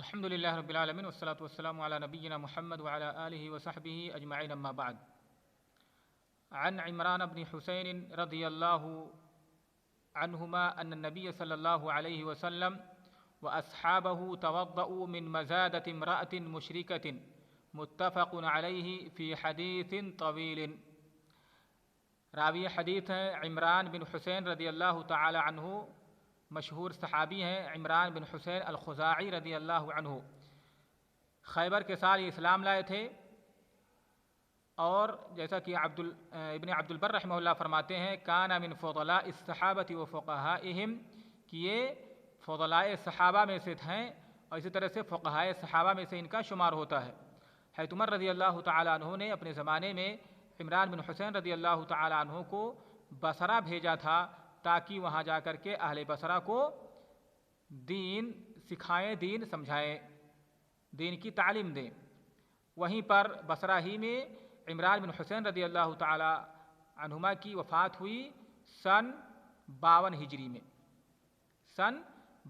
الحمد لله رب العالمين والصلاة والسلام على نبينا محمد وعلى آله وصحبه أجمعين أما بعد. عن عمران بن حسين رضي الله عنهما أن النبي صلى الله عليه وسلم وأصحابه توضؤوا من مزادة امرأة مشركة متفق عليه في حديث طويل. راوی حدیث ہیں عمران بن حسین رضی اللہ تعالی عنہ، مشہور صحابی ہیں عمران بن حسین الخزاعی رضی اللہ عنہ. خیبر کے سال یہ اسلام لائے تھے، اور جیسا کہ ابن عبد البر رحمہ اللہ فرماتے ہیں کان من فضلاء الصحابۃ و فقہائہم، کہ یہ فضلاء صحابہ میں سے ہیں اور اسی طرح سے فقہائے صحابہ میں سے ان کا شمار ہوتا ہے. حضرت عمر رضی اللہ تعالی عنہ نے اپنے زمانے میں عمران بن حسین رضی اللہ تعالی عنہ کو بصرہ بھیجا تھا تاکہ وہاں جا کر کے اہل بصرہ کو دین سکھائیں، دین سمجھائیں، دین کی تعلیم دیں. وہیں پر بصرہ ہی میں عمران بن حسین رضی اللہ تعالی عنہما کی وفات ہوئی سن 52 ہجری میں. سن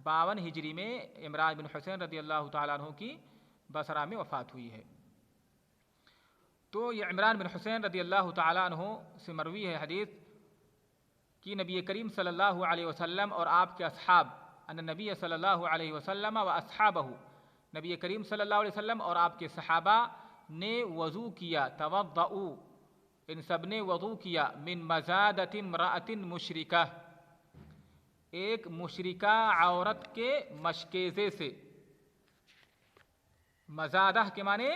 52 ہجری میں عمران بن حسین رضی اللہ تعالی عنہ کی بصرہ میں وفات ہوئی ہے. تو یہ عمران بن حسین رضی اللہ تعالی عنہ سے مروی ہے حدیث کہ نبی کریم صلی اللہ علیہ وسلم اور آپ کے اصحاب، ان نبی صلی اللہ علیہ وسلم و اصحابہ، نبی کریم صلی اللہ علیہ وسلم اور آپ کے صحابہ نے وضو کیا، توضؤ، ان سب نے وضو کیا، من مزادۃ امرأۃ مشرکہ، ایک مشرکہ عورت کے مشکیزے سے. مزادہ کے معنی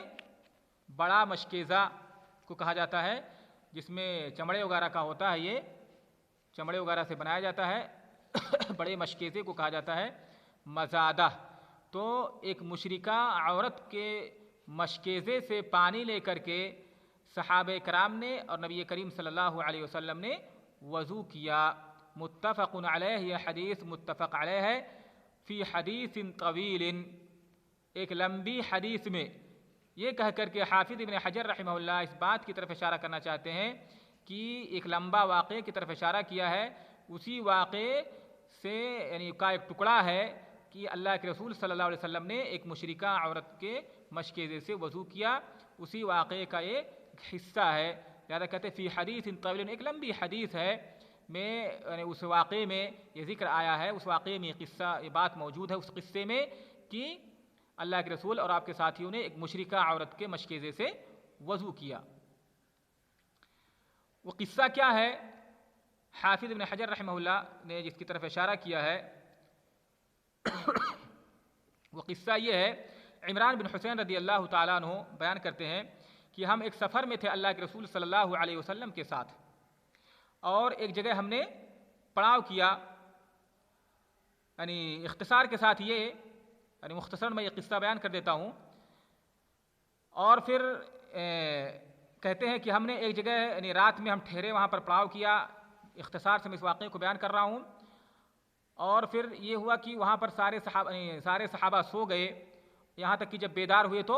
بڑا مشکیزہ کو کہا جاتا ہے، جس میں چمڑے وغیرہ کا ہوتا ہے، یہ چمڑے وغیرہ سے بنایا جاتا ہے. بڑے مشکیزے کو کہا جاتا ہے مزادہ. تو ایک مشرکہ عورت کے مشکیزے سے پانی لے کر کے صحابہ کرام نے اور نبی کریم صلی اللہ علیہ وسلم نے وضو کیا. متفق علیہ، یہ حدیث متفق علیہ ہے. فی حدیث طویل، ایک لمبی حدیث میں. یہ کہہ کر کے حافظ ابن حجر رحمہ اللہ اس بات کی طرف اشارہ کرنا چاہتے ہیں کہ ایک لمبا واقعے کی طرف اشارہ کیا ہے. اسی واقعے سے یعنی کا ایک ٹکڑا ہے کہ اللہ کے رسول صلی اللہ علیہ وسلم نے ایک مشرکہ عورت کے مشکیزے سے وضو کیا، اسی واقعے کا ایک حصہ ہے. لہذا کہتے ہیں فی حدیث طویل، ایک لمبی حدیث ہے میں یعنی اس واقعے میں یہ ذکر آیا ہے، اس واقعے میں یہ قصہ، یہ بات موجود ہے اس قصے میں کہ اللہ کے رسول اور آپ کے ساتھیوں نے ایک مشرکہ عورت کے مشکیزے سے وضو کیا. وہ قصہ کیا ہے؟ حافظ ابن حجر رحمہ اللہ نے جس کی طرف اشارہ کیا ہے وہ قصہ یہ ہے، عمران بن حسین رضی اللہ تعالیٰ عنہ بیان کرتے ہیں کہ ہم ایک سفر میں تھے اللہ کے رسول صلی اللہ علیہ وسلم کے ساتھ، اور ایک جگہ ہم نے پڑاؤ کیا. یعنی اختصار کے ساتھ یہ یعنی مختصر میں یہ قصہ بیان کر دیتا ہوں. اور پھر کہتے ہیں کہ ہم نے ایک جگہ یعنی رات میں ہم ٹھہرے، وہاں پر پڑاؤ کیا. اختصار سے میں اس واقعے کو بیان کر رہا ہوں. اور پھر یہ ہوا کہ وہاں پر سارے صحابہ سو گئے، یہاں تک کہ جب بیدار ہوئے تو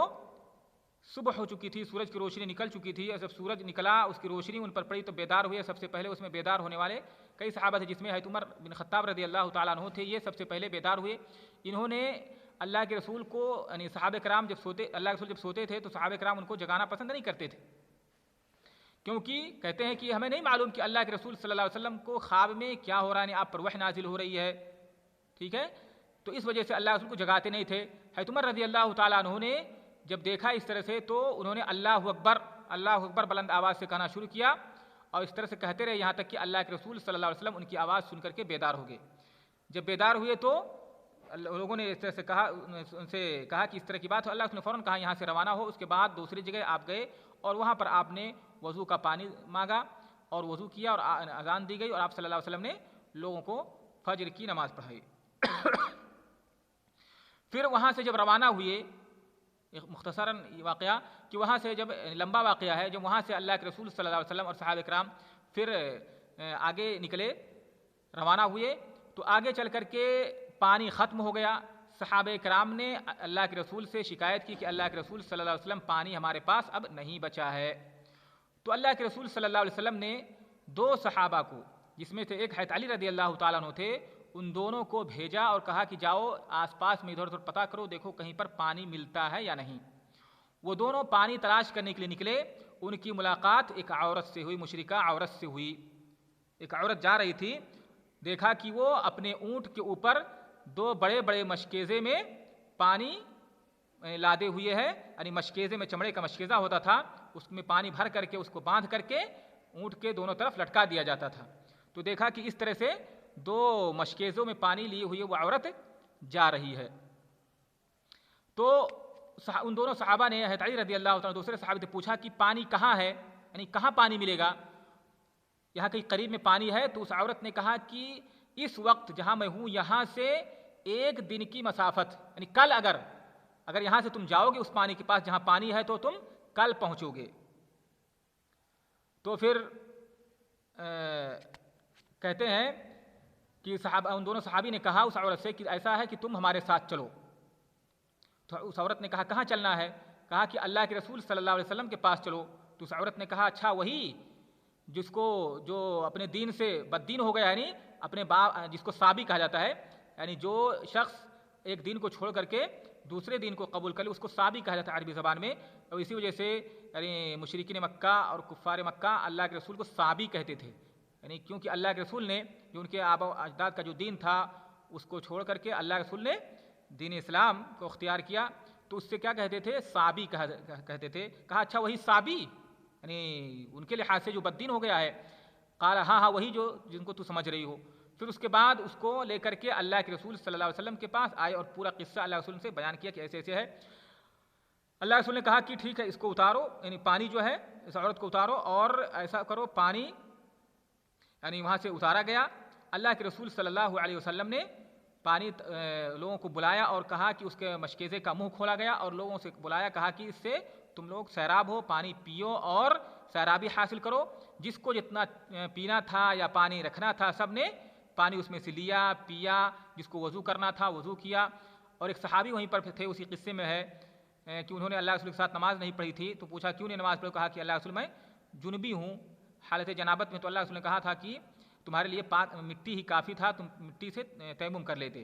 صبح ہو چکی تھی، سورج کی روشنی نکل چکی تھی. اور جب سورج نکلا، اس کی روشنی ان پر پڑی تو بیدار ہوئے. سب سے پہلے اس میں بیدار ہونے والے کئی صحابہ تھے، جس میں حضرت عمر بن خطاب رضی اللہ تعالیٰ عنہ تھے. یہ سب سے پہلے بیدار ہوئے. انہوں نے اللہ کے رسول کو یعنی صحابہ کرام جب سوتے، اللہ کے رسول جب سوتے تھے تو صحابہ کرام ان کو جگانا پسند نہیں کرتے تھے، کیونکہ کہتے ہیں کہ ہمیں نہیں معلوم کہ اللہ کے رسول صلی اللہ علیہ وسلم کو خواب میں کیا ہو رہا ہے، آپ پر وحی نازل ہو رہی ہے. ٹھیک ہے، تو اس وجہ سے اللہ کے رسول کو جگاتے نہیں تھے. حضرت عمر رضی اللہ تعالیٰ عنہ نے جب دیکھا اس طرح سے تو انہوں نے اللہ اکبر، اللہ اکبر بلند آواز سے کہنا شروع کیا، اور اس طرح سے کہتے رہے یہاں تک کہ اللہ کے رسول صلی اللہ علیہ وسلم ان کی آواز سن کر کے بیدار ہو گئے. جب بیدار ہوئے تو لوگوں نے اس طرح سے کہا، ان سے کہا کہ اس طرح کی بات ہو. اللہ نے فوراً کہا یہاں سے روانہ ہو. اس کے بعد دوسری جگہ آپ گئے اور وہاں پر آپ نے وضو کا پانی مانگا اور وضو کیا اور اذان دی گئی، اور آپ صلی اللہ علیہ وسلم نے لوگوں کو فجر کی نماز پڑھائی. پھر وہاں سے جب روانہ ہوئے، ایک مختصراً واقعہ کہ وہاں سے جب لمبا واقعہ ہے، جب وہاں سے اللہ کے رسول صلی اللہ علیہ وسلم اور صحابہ کرام پھر آگے نکلے، روانہ ہوئے، تو آگے چل کر کے پانی ختم ہو گیا. صحابہ کرام نے اللہ کے رسول سے شکایت کی کہ اللہ کے رسول صلی اللہ علیہ وسلم پانی ہمارے پاس اب نہیں بچا ہے. تو اللہ کے رسول صلی اللہ علیہ وسلم نے 2 صحابہ کو، جس میں سے ایک حضرت علی رضی اللہ تعالیٰ عنہ تھے، ان دونوں کو بھیجا اور کہا کہ جاؤ آس پاس میں ادھر ادھر پتہ کرو، دیکھو کہیں پر پانی ملتا ہے یا نہیں۔ وہ دونوں پانی تلاش کرنے کے لیے نکلے، ان کی ملاقات ایک عورت سے ہوئی، مشرکہ عورت سے ہوئی۔ ایک عورت جا رہی تھی، دیکھا کہ وہ اپنے اونٹ کے اوپر 2 بڑے بڑے مشکیزے میں پانی لادے ہوئے ہے، یعنی مشکیزے میں چمڑے کا مشکیزہ ہوتا تھا، اس میں پانی بھر کر کے اس کو باندھ کر کے اونٹ کے دونوں طرف لٹکا دیا جاتا تھا۔ تو دیکھا کہ اس طرح سے 2 مشکیزوں میں پانی لیے ہوئے وہ عورت جا رہی ہے۔ تو ان دونوں صحابہ نے حضرت علی رضی اللہ عنہ دوسرے صحابی سے پوچھا کہ پانی کہاں ہے، یعنی کہاں پانی ملے گا، یہاں کہیں قریب میں پانی ہے؟ تو اس عورت نے کہا کہ اس وقت جہاں میں ہوں یہاں سے 1 دن کی مسافت، یعنی کل اگر یہاں سے تم جاؤ گے اس پانی کے پاس جہاں پانی ہے تو تم کل پہنچو گے۔ تو پھر کہتے ہیں کہ ان دونوں صحابی نے کہا اس عورت سے کہ ایسا ہے کہ تم ہمارے ساتھ چلو۔ تو اس عورت نے کہا کہاں چلنا ہے؟ کہا کہ اللہ کے رسول صلی اللہ علیہ وسلم کے پاس چلو۔ تو اس عورت نے کہا اچھا وہی جو اپنے دین سے بد دین ہو گیا، یعنی اپنے جس کو صابی کہا جاتا ہے، یعنی جو شخص ایک دین کو چھوڑ کر کے دوسرے دین کو قبول کر لے اس کو صابی کہا جاتا ہے عربی زبان میں۔ اور اسی وجہ سے یعنی مشرکین مکہ اور کفار مکہ اللہ کے رسول کو صابی کہتے تھے، یعنی کیونکہ اللہ کے رسول نے جو ان کے آبا و اجداد کا جو دین تھا اس کو چھوڑ کر کے اللہ کے رسول نے دین اسلام کو اختیار کیا، تو اس سے کیا کہتے تھے؟ صابی کہتے تھے۔ کہا اچھا وہی صابی، یعنی ان کے لحاظ سے جو بد دین ہو گیا ہے؟ قال ہاں وہی جن کو تو سمجھ رہی ہو۔ پھر اس کے بعد اس کو لے کر کے اللہ کے رسول صلی اللہ علیہ وسلم کے پاس آئے اور پورا قصہ اللہ رسول سے بیان کیا کہ ایسے ایسے ہے۔ اللہ رسول نے کہا کہ ٹھیک ہے اس کو اتارو، یعنی پانی جو ہے اس عورت کو اتارو اور ایسا کرو پانی، یعنی وہاں سے اتارا گیا۔ اللہ کے رسول صلی اللہ علیہ وسلم نے پانی لوگوں کو بلایا اور کہا کہ اس کے مشکیزے کا منہ کھولا گیا اور لوگوں سے بلایا، کہا کہ اس سے تم لوگ سیراب ہو، پانی پیو اور سیرابی حاصل کرو۔ جس کو جتنا پینا تھا یا پانی رکھنا تھا سب نے پانی اس میں سے لیا پیا، جس کو وضو کرنا تھا وضو کیا۔ اور ایک صحابی وہیں پر تھے، اسی قصے میں ہے کہ انہوں نے اللہ رسول کے ساتھ نماز نہیں پڑھی تھی، تو پوچھا کیوں نہیں نماز پڑھی؟ کہا کہ اللہ رسول میں جنبی ہوں، حالت جنابت میں۔ تو اللہ رسول نے کہا تھا کہ تمہارے لیے مٹی ہی کافی تھا، تم مٹی سے تیمم کر لیتے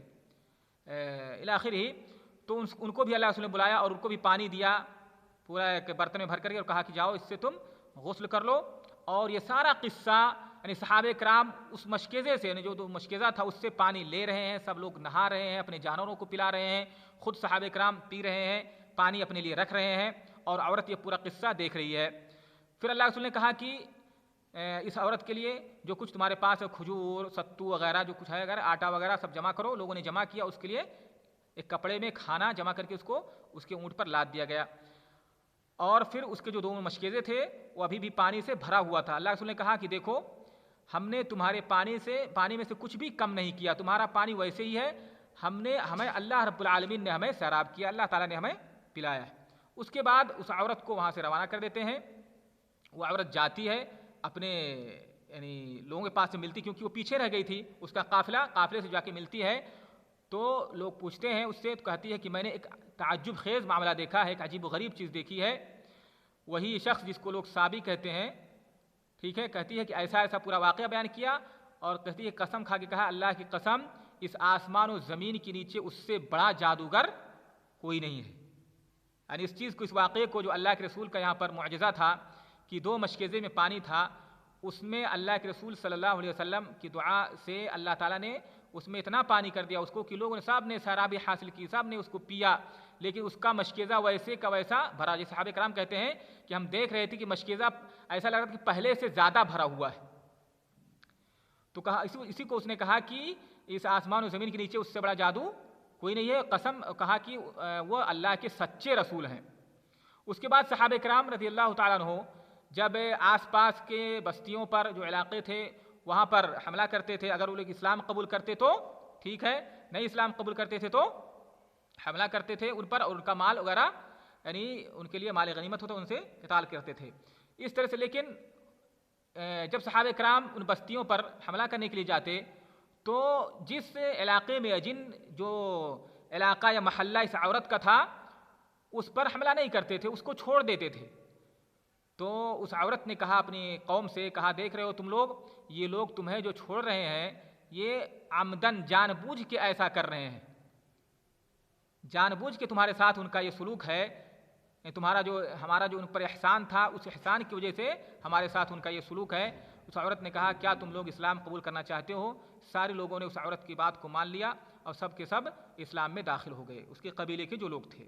الاخر ہی۔ تو ان کو بھی اللہ رسول نے بلایا اور ان کو بھی پانی دیا پورا ایک برتن میں بھر کر کے، اور کہا کہ جاؤ اس سے تم غسل کر لو۔ اور یہ سارا قصہ یعنی صحابہ کرام اس مشکیزے سے، یعنی جو مشکیزہ تھا اس سے پانی لے رہے ہیں، سب لوگ نہا رہے ہیں، اپنے جانوروں کو پلا رہے ہیں، خود صحابہ کرام پی رہے ہیں، پانی اپنے لیے رکھ رہے ہیں، اور عورت یہ پورا قصہ دیکھ رہی ہے۔ پھر اللہ رسول نے کہا کہ اس عورت کے لیے جو کچھ تمہارے پاس ہے، کھجور ستو وغیرہ جو کچھ ہے، اگر آٹا وغیرہ سب جمع کرو۔ لوگوں نے جمع کیا، اس کے لیے ایک کپڑے میں کھانا جمع کر کے اس کے اونٹ پر لاد دیا گیا۔ اور پھر اس کے جو 2 مشکیزے تھے وہ ابھی بھی پانی سے بھرا ہوا تھا۔ اللہ رسول نے کہا کہ دیکھو ہم نے تمہارے پانی میں سے کچھ بھی کم نہیں کیا، تمہارا پانی ویسے ہی ہے، ہمیں اللہ رب العالمین نے ہمیں سیراب کیا، اللہ تعالیٰ نے ہمیں پلایا ہے۔ اس کے بعد اس عورت کو وہاں سے روانہ کر دیتے ہیں۔ وہ عورت جاتی ہے اپنے یعنی لوگوں کے پاس سے ملتی، کیونکہ وہ پیچھے رہ گئی تھی، اس کا قافلے سے جا کے ملتی ہے۔ تو لوگ پوچھتے ہیں اس سے، تو کہتی ہے کہ میں نے ایک تعجب خیز معاملہ دیکھا ہے، ایک عجیب و غریب چیز دیکھی ہے۔ وہی شخص جس کو لوگ صابی کہتے ہیں، ٹھیک ہے، کہتی ہے کہ ایسا ایسا پورا واقعہ بیان کیا، اور کہتی ہے قسم کھا کے کہا اللہ کی قسم اس آسمان و زمین کے نیچے اس سے بڑا جادوگر کوئی نہیں ہے۔ یعنی اس چیز کو، اس واقعے کو جو اللہ کے رسول کا یہاں پر معجزہ تھا کہ 2 مشکیزے میں پانی تھا، اس میں اللہ کے رسول صلی اللہ علیہ وسلم کی دعا سے اللہ تعالیٰ نے اس میں اتنا پانی کر دیا اس کو کہ لوگوں نے سب نے سیرابی حاصل کی، سب نے اس کو پیا، لیکن اس کا مشکیزہ ویسے کا ویسا بھرا۔ جیسے صحابہ کرام کہتے ہیں کہ ہم دیکھ رہے تھے کہ مشکیزہ ایسا لگ رہا تھا کہ پہلے سے زیادہ بھرا ہوا ہے۔ تو کہا اسی کو اس نے کہا کہ اس آسمان و زمین کے نیچے اس سے بڑا جادو کوئی نہیں ہے، قسم کہا کہ وہ اللہ کے سچے رسول ہیں۔ اس کے بعد صحابہ کرام رضی اللہ تعالیٰ عنہ جب آس پاس کے بستیوں پر جو علاقے تھے وہاں پر حملہ کرتے تھے، اگر وہ لوگ اسلام قبول کرتے تو ٹھیک ہے، نہیں اسلام قبول کرتے تھے تو حملہ کرتے تھے ان پر، اور ان کا مال وغیرہ یعنی ان کے لیے مال غنیمت ہوتا، ان سے قتال کرتے تھے اس طرح سے۔ لیکن جب صحابہ کرام ان بستیوں پر حملہ کرنے کے لیے جاتے تو جس علاقے میں جو علاقہ یا محلہ اس عورت کا تھا اس پر حملہ نہیں کرتے تھے، اس کو چھوڑ دیتے تھے۔ تو اس عورت نے کہا اپنی قوم سے، کہا دیکھ رہے ہو تم لوگ، یہ لوگ تمہیں جو چھوڑ رہے ہیں یہ عمدن جان بوجھ کے ایسا کر رہے ہیں، جان بوجھ کے تمہارے ساتھ ان کا یہ سلوک ہے، ہمارا جو ان پر احسان تھا اس احسان کی وجہ سے ہمارے ساتھ ان کا یہ سلوک ہے۔ اس عورت نے کہا کیا تم لوگ اسلام قبول کرنا چاہتے ہو؟ سارے لوگوں نے اس عورت کی بات کو مان لیا اور سب کے سب اسلام میں داخل ہو گئے، اس کے قبیلے کے جو لوگ تھے۔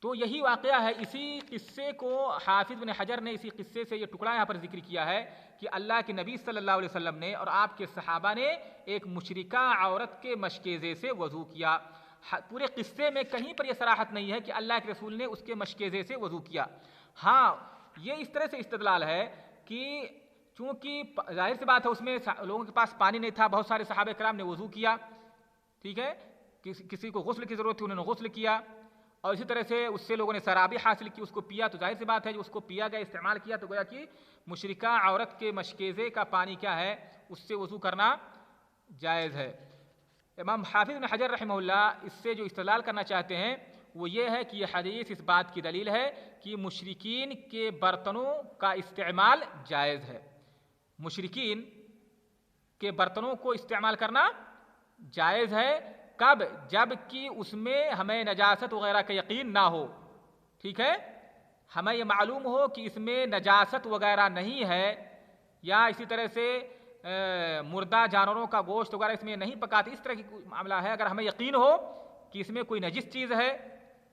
تو یہی واقعہ ہے، اسی قصے کو حافظ بن حجر نے اسی قصے سے یہ ٹکڑا یہاں پر ذکر کیا ہے کہ اللہ کے نبی صلی اللہ علیہ وسلم نے اور آپ کے صحابہ نے ایک مشرکہ عورت کے مشکیزے سے وضو کیا۔ پورے قصے میں کہیں پر یہ صراحت نہیں ہے کہ اللہ کے رسول نے اس کے مشکیزے سے وضو کیا۔ ہاں یہ اس طرح سے استدلال ہے کہ چونکہ ظاہر سی بات ہے اس میں لوگوں کے پاس پانی نہیں تھا، بہت سارے صحابہ کرام نے وضو کیا، ٹھیک ہے، کسی کو غسل کی ضرورت تھی انہوں نے غسل کیا، اور اسی طرح سے اس سے لوگوں نے سرابی حاصل کی، اس کو پیا، تو ظاہر سی بات ہے جو اس کو پیا گیا استعمال کیا تو گویا کہ مشرکہ عورت کے مشکیزے کا پانی کیا ہے، اس سے وضو کرنا جائز ہے۔ امام حافظ بن حجر رحمہ اللہ اس سے جو استدلال کرنا چاہتے ہیں وہ یہ ہے کہ یہ حدیث اس بات کی دلیل ہے کہ مشرکین کے برتنوں کا استعمال جائز ہے، مشرکین کے برتنوں کو استعمال کرنا جائز ہے۔ کب؟ جب کہ اس میں ہمیں نجاست وغیرہ کا یقین نہ ہو، ٹھیک ہے، ہمیں یہ معلوم ہو کہ اس میں نجاست وغیرہ نہیں ہے، یا اسی طرح سے مردہ جانوروں کا گوشت وغیرہ اس میں نہیں پکاتے، اس طرح کی معاملہ ہے، اگر ہمیں یقین ہو کہ اس میں کوئی نجس چیز ہے،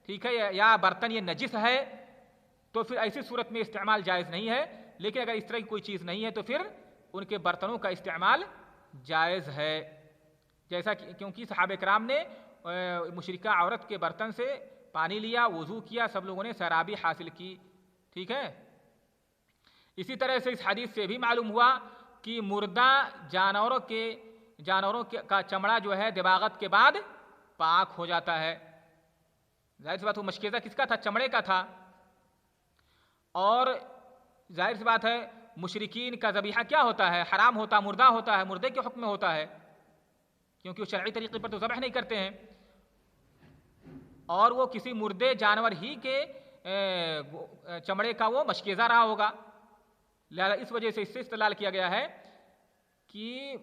ٹھیک ہے، یا برتن یہ نجس ہے، تو پھر ایسی صورت میں استعمال جائز نہیں ہے۔ لیکن اگر اس طرح کی کوئی چیز نہیں ہے تو پھر ان کے برتنوں کا استعمال جائز ہے، جیسا کہ کیونکہ صحابہ کرام نے مشرکہ عورت کے برتن سے پانی لیا، وضو کیا، سب لوگوں نے سرابی حاصل کی، ٹھیک ہے۔ اسی طرح سے اس حدیث سے بھی معلوم ہوا کہ مردہ جانوروں کا چمڑا جو ہے دباغت کے بعد پاک ہو جاتا ہے۔ ظاہر سی بات وہ مشکیزہ کس کا تھا؟ چمڑے کا تھا، اور ظاہر سی بات ہے مشرکین کا ذبیحہ کیا ہوتا ہے؟ حرام ہوتا، مردہ ہوتا ہے، مردے کے حکم میں ہوتا ہے، کیونکہ وہ شرعی طریقے پر تو ذبح نہیں کرتے ہیں، اور وہ کسی مردے جانور ہی کے چمڑے کا وہ مشکیزہ رہا ہوگا، لہذا اس وجہ سے اس سے استدلال کیا گیا ہے کہ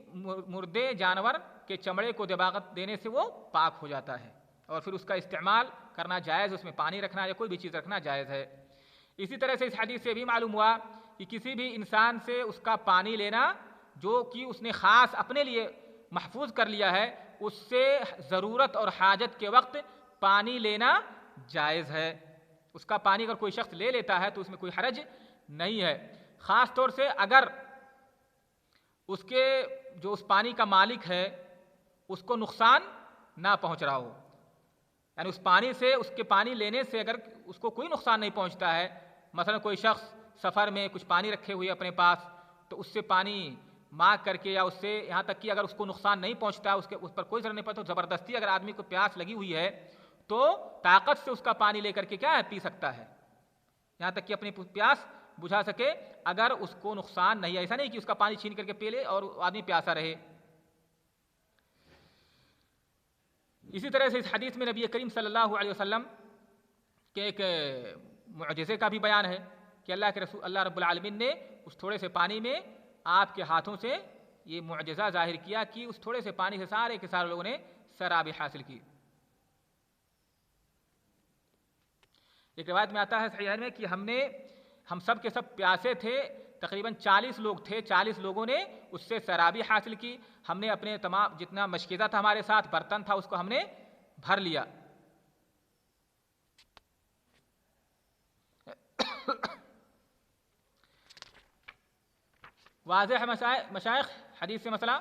مردے جانور کے چمڑے کو دباغت دینے سے وہ پاک ہو جاتا ہے، اور پھر اس کا استعمال کرنا جائز، اس میں پانی رکھنا یا کوئی بھی چیز رکھنا جائز ہے۔ اسی طرح سے اس حدیث سے بھی معلوم ہوا کہ کسی بھی انسان سے اس کا پانی لینا جو کہ اس نے خاص اپنے لیے محفوظ کر لیا ہے، اس سے ضرورت اور حاجت کے وقت پانی لینا جائز ہے۔ اس کا پانی اگر کوئی شخص لے لیتا ہے تو اس میں کوئی حرج نہیں ہے، خاص طور سے اگر اس کے جو اس پانی کا مالک ہے اس کو نقصان نہ پہنچ رہا ہو، یعنی اس پانی سے، اس کے پانی لینے سے اگر اس کو کوئی نقصان نہیں پہنچتا ہے، مثلا کوئی شخص سفر میں کچھ پانی رکھے ہوئے اپنے پاس، تو اس سے پانی مانگ کر کے، یا اس سے یہاں تک کہ اگر اس کو نقصان نہیں پہنچتا، اس پر کوئی ضرر نہیں پڑتا، تو زبردستی اگر آدمی کو پیاس لگی ہوئی ہے تو طاقت سے اس کا پانی لے کر کے کیا ہے، پی سکتا ہے، یہاں تک کہ اپنی پیاس بجھا سکے، اگر اس کو نقصان نہیں ہے۔ ایسا نہیں کہ اس کا پانی چھین کر کے پی لے اور آدمی پیاسا رہے۔ اسی طرح سے اس حدیث میں نبی کریم صلی اللہ علیہ وسلم کے ایک معجزے کا بھی بیان ہے کہ اللہ کے رسول اللہ رب العالمین نے اس تھوڑے سے پانی میں آپ کے ہاتھوں سے یہ معجزہ ظاہر کیا کہ اس تھوڑے سے پانی سے سارے کے سارے لوگوں نے سرابی حاصل کی۔ ایک روایت میں آتا ہے صحیحین میں کہ ہم سب کے سب پیاسے تھے، تقریباً 40 لوگ تھے، 40 لوگوں نے اس سے سرابی حاصل کی، ہم نے اپنے تمام جتنا مشکیزہ تھا ہمارے ساتھ، برتن تھا، اس کو ہم نے بھر لیا۔ واضح ہے مشائخ حدیث سے مسئلہ؟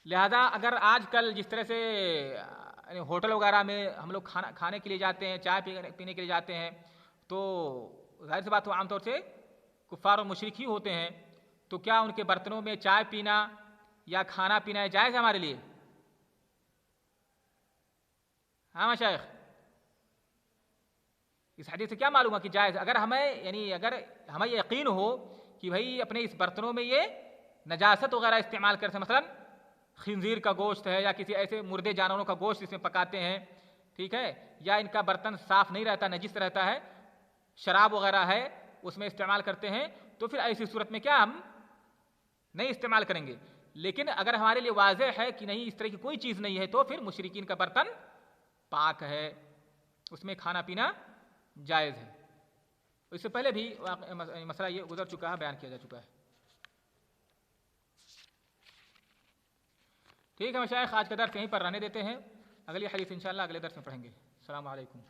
لہذا اگر آج کل جس طرح سے ہوٹل وغیرہ میں ہم لوگ کھانے کے لیے جاتے ہیں، چائے پینے کے لیے جاتے ہیں، تو ظاہر سی بات ہو عام طور سے کفار و مشرک ہی ہوتے ہیں، تو کیا ان کے برتنوں میں چائے پینا یا کھانا پینا جائز ہے ہمارے لیے؟ ہاں مشائخ، اس حدیث سے کیا معلوم ہے کہ جائز؟ اگر ہمیں یقین ہو کہ بھائی اپنے اس برتنوں میں یہ نجاست وغیرہ استعمال کرتے ہیں، مثلا خنزیر کا گوشت ہے یا کسی ایسے مردے جانوروں کا گوشت اس میں پکاتے ہیں، ٹھیک ہے، یا ان کا برتن صاف نہیں رہتا، نجس رہتا ہے، شراب وغیرہ ہے اس میں استعمال کرتے ہیں، تو پھر ایسی صورت میں کیا ہم نہیں استعمال کریں گے. لیکن اگر ہمارے لیے واضح ہے کہ نہیں اس طرح کی کوئی چیز نہیں ہے تو پھر مشرکین کا برتن پاک ہے, اس میں کھانا پینا جائز ہے. اس سے پہلے بھی مسئلہ یہ گزر چکا ہے, بیان کیا جا چکا ہے. ٹھیک ہے مشائخ, آج کا درس یہیں پر رہنے دیتے ہیں, اگلی حدیث انشاءاللہ اگلے درس میں پڑھیں گے. السلام علیکم.